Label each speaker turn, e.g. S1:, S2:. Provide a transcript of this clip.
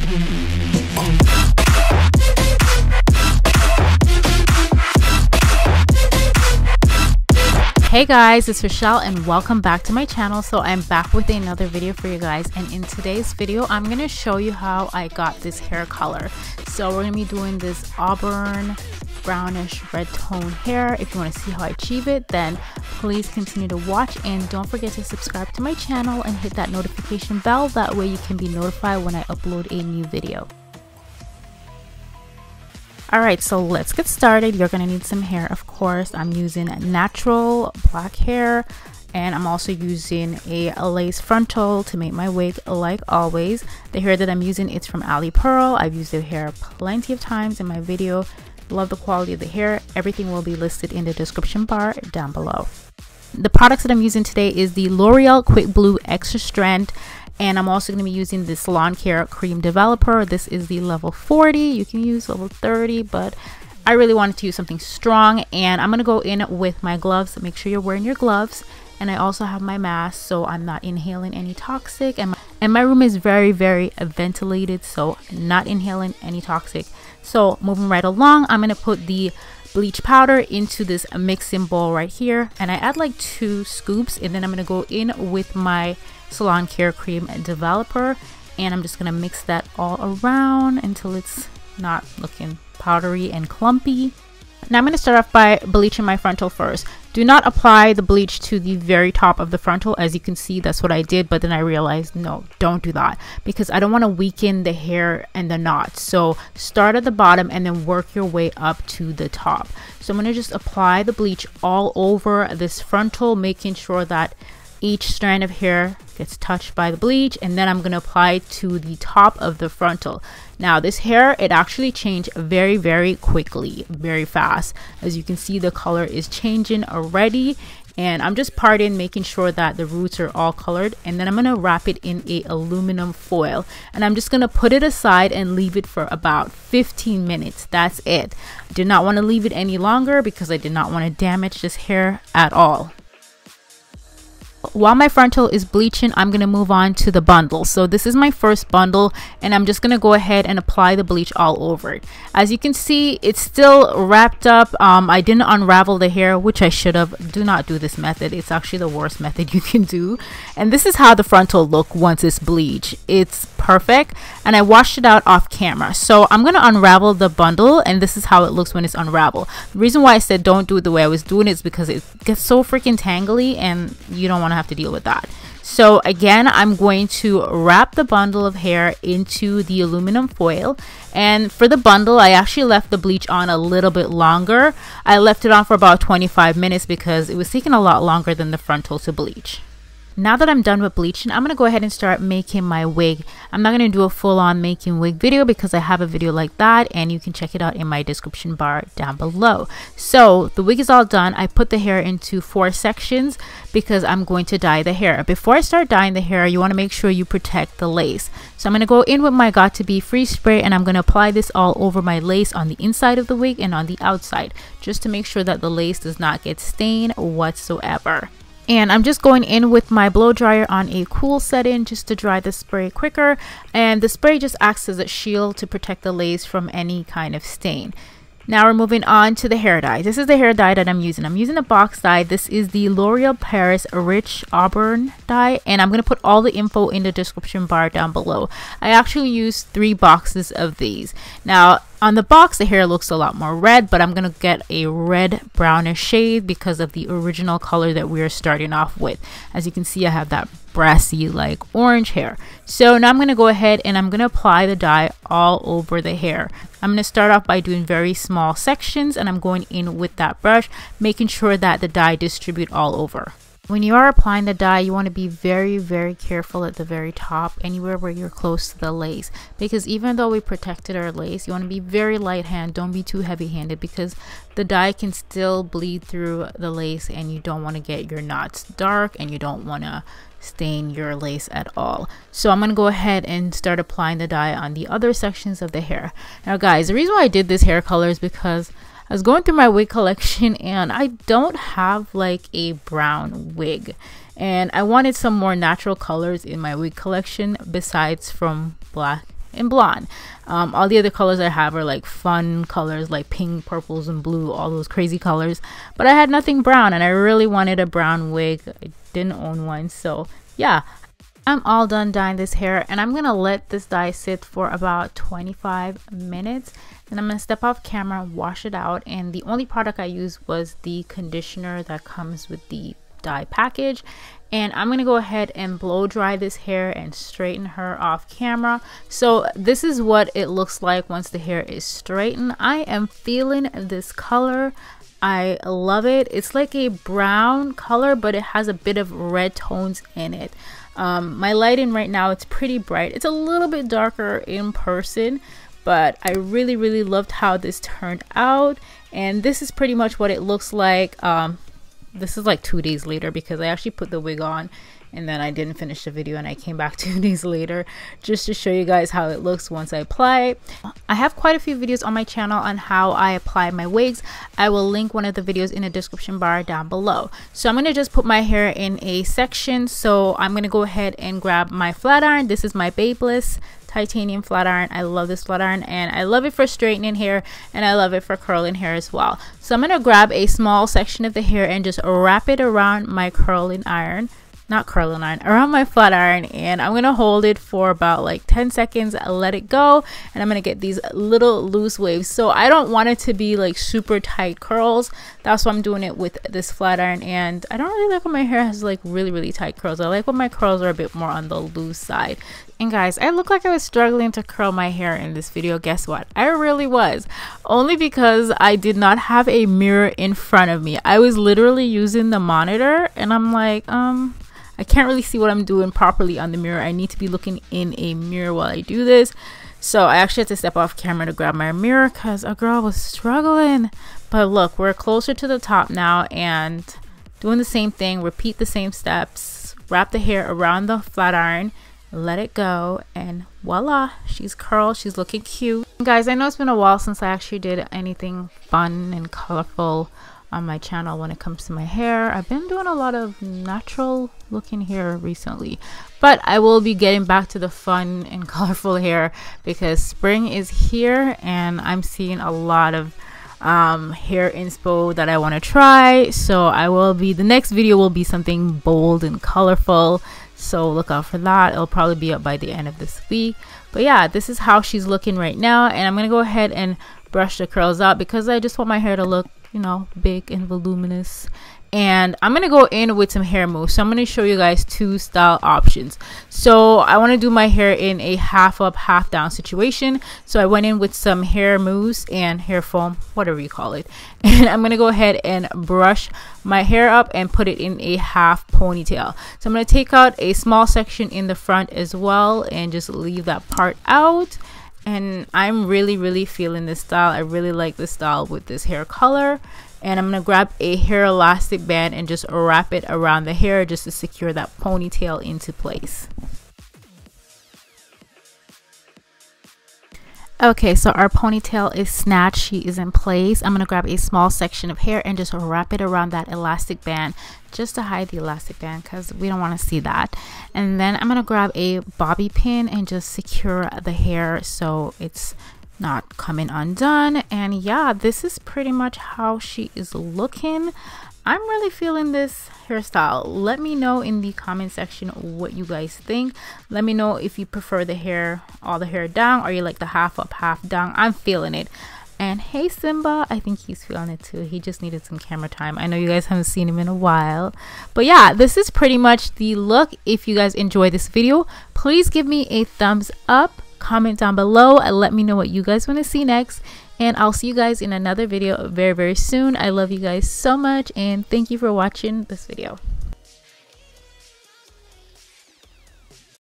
S1: Hey guys, it's Rochelle and welcome back to my channel. So I'm back with another video for you guys, and in today's video I'm going to show you how I got this hair color. So we're going to be doing this Auburn brownish red tone hair. If you want to see how I achieve it, then please continue to watch, and don't forget to subscribe to my channel and hit that notification bell. That way you can be notified when I upload a new video. Alright, so let's get started. You're going to need some hair, of course. I'm using natural black hair, and I'm also using a lace frontal to make my wig like always. The hair that I'm using is from AlipearlHair. I've used the hair plenty of times in my video. Love the quality of the hair. Everything will be listed in the description bar down below. The products that I'm using today is the L'Oreal Quick Blue Extra Strength, and I'm also going to be using the Salon Care Cream Developer. This is the level 40. You can use level 30, but I really wanted to use something strong. And I'm going to go in with my gloves. Make sure you're wearing your gloves. And I also have my mask, so I'm not inhaling any toxic. And my room is very ventilated, so not inhaling any toxic. So moving right along, I'm going to put the bleach powder into this mixing bowl right here, and I add like 2 scoops, and then I'm going to go in with my Salon Care Cream Developer, and I'm just going to mix that all around until it's not looking powdery and clumpy. Now I'm going to start off by bleaching my frontal first. Do not apply the bleach to the very top of the frontal. As you can see, that's what I did, but then I realized, no, don't do that, because I don't want to weaken the hair and the knots. So start at the bottom and then work your way up to the top. So I'm going to just apply the bleach all over this frontal, making sure that each strand of hair gets touched by the bleach, and then I'm going to apply it to the top of the frontal. Now this hair, it actually changed very quickly, very fast. As you can see, the color is changing already, and I'm just parting, making sure that the roots are all colored, and then I'm going to wrap it in a aluminum foil, and I'm just going to put it aside and leave it for about 15 minutes. That's it. I did not want to leave it any longer because I did not want to damage this hair at all. While my frontal is bleaching, I'm going to move on to the bundle. So this is my first bundle, and I'm just going to go ahead and apply the bleach all over it. As you can see, it's still wrapped up. I didn't unravel the hair, which I should have. Do not do this method. It's actually the worst method you can do. And this is how the frontal look once it's bleached. It's perfect, and I washed it out off camera. So I'm going to unravel the bundle, and this is how it looks when it's unraveled. The reason why I said don't do it the way I was doing it is because it gets so freaking tangly, and you don't want to have to deal with that. So again, I'm going to wrap the bundle of hair into the aluminum foil, and for the bundle I actually left the bleach on a little bit longer. I left it on for about 25 minutes because it was taking a lot longer than the frontal to bleach. Now that I'm done with bleaching, I'm going to go ahead and start making my wig. I'm not going to do a full-on making wig video because I have a video like that, and you can check it out in my description bar down below. So the wig is all done. I put the hair into 4 sections because I'm going to dye the hair. Before I start dyeing the hair, you want to make sure you protect the lace. So I'm going to go in with my Got To Be Free spray, and I'm going to apply this all over my lace on the inside of the wig and on the outside, just to make sure that the lace does not get stained whatsoever. And I'm just going in with my blow dryer on a cool setting just to dry the spray quicker, and the spray just acts as a shield to protect the lace from any kind of stain. Now we're moving on to the hair dye. This is the hair dye that I'm using. I'm using a box dye. This is the L'Oreal Paris Rich Auburn dye, and I'm going to put all the info in the description bar down below. I actually used 3 boxes of these. Now on the box the hair looks a lot more red, but I'm going to get a red brownish shade because of the original color that we are starting off with. As you can see, I have that brassy like orange hair. So now I'm going to go ahead and I'm going to apply the dye all over the hair. I'm going to start off by doing very small sections, and I'm going in with that brush, making sure that the dye distribute all over. When you are applying the dye, you want to be very careful at the very top, anywhere where you're close to the lace, because even though we protected our lace, you want to be very light hand. Don't be too heavy handed, because the dye can still bleed through the lace, and you don't want to get your knots dark, and you don't want to stain your lace at all. So I'm going to go ahead and start applying the dye on the other sections of the hair. Now guys, the reason why I did this hair color is because I was going through my wig collection and I don't have like a brown wig, and I wanted some more natural colors in my wig collection besides from black in blonde. All the other colors I have are like fun colors like pink, purples, and blue, all those crazy colors. But I had nothing brown, and I really wanted a brown wig. I didn't own one, so yeah. I'm all done dyeing this hair, and I'm gonna let this dye sit for about 25 minutes. Then I'm gonna step off camera, wash it out, and the only product I used was the conditioner that comes with the dye package. And I'm gonna go ahead and blow dry this hair and straighten her off camera. So this is what it looks like once the hair is straightened. I am feeling this color. I love it. It's like a brown color, but it has a bit of red tones in it. My lighting right now, it's pretty bright. It's a little bit darker in person, but I really loved how this turned out. And this is pretty much what it looks like. This is like 2 days later, because I actually put the wig on and then I didn't finish the video, and I came back 2 days later just to show you guys how it looks once I apply it. I have quite a few videos on my channel on how I apply my wigs. I will link one of the videos in the description bar down below. So I'm going to just put my hair in a section. So I'm going to go ahead and grab my flat iron. This is my Babyliss titanium flat iron. I love this flat iron, and I love it for straightening hair, and I love it for curling hair as well. So I'm going to grab a small section of the hair and just wrap it around my curling iron. Not curling iron, around my flat iron, and I'm gonna hold it for about like 10 seconds, let it go, and I'm gonna get these little loose waves. So I don't want it to be like super tight curls. That's why I'm doing it with this flat iron. And I don't really like when my hair has like really tight curls. I like when my curls are a bit more on the loose side. And guys, I look like I was struggling to curl my hair in this video. Guess what? I really was. Only because I did not have a mirror in front of me. I was literally using the monitor, and I'm like, I can't really see what I'm doing properly on the mirror. I need to be looking in a mirror while I do this. So I actually had to step off camera to grab my mirror because a girl was struggling. But look, we're closer to the top now, and doing the same thing. Repeat the same steps. Wrap the hair around the flat iron. Let it go, and voila, she's curled. She's looking cute. Guys, I know it's been a while since I actually did anything fun and colorful on my channel when it comes to my hair. I've been doing a lot of natural looking hair recently, but I will be getting back to the fun and colorful hair because spring is here, and I'm seeing a lot of hair inspo that I want to try. So the next video will be something bold and colorful, so look out for that. It'll probably be up by the end of this week. But yeah, this is how she's looking right now, and I'm gonna go ahead and brush the curls out because I just want my hair to look, you know, big and voluminous. And I'm gonna go in with some hair mousse. So I'm gonna show you guys two style options. So I want to do my hair in a half up, half down situation. So I went in with some hair mousse and hair foam, whatever you call it. And I'm gonna go ahead and brush my hair up and put it in a half ponytail. So I'm gonna take out a small section in the front as well and just leave that part out. And I'm really feeling this style. I really like this style with this hair color. And I'm gonna grab a hair elastic band and just wrap it around the hair just to secure that ponytail into place. Okay, so our ponytail is snatched. She is in place. I'm gonna grab a small section of hair and just wrap it around that elastic band just to hide the elastic band because we don't want to see that. And then I'm gonna grab a bobby pin and just secure the hair so it's not coming undone. And yeah, this is pretty much how she is looking. I'm really feeling this hairstyle. Let me know in the comment section what you guys think. Let me know if you prefer the hair, all the hair down, or you like the half up, half down. I'm feeling it. And hey Simba, I think he's feeling it too. He just needed some camera time. I know you guys haven't seen him in a while. But yeah, this is pretty much the look. If you guys enjoyed this video, please give me a thumbs up. Comment down below and let me know what you guys want to see next, and I'll see you guys in another video very soon. I love you guys so much, and thank you for watching this video.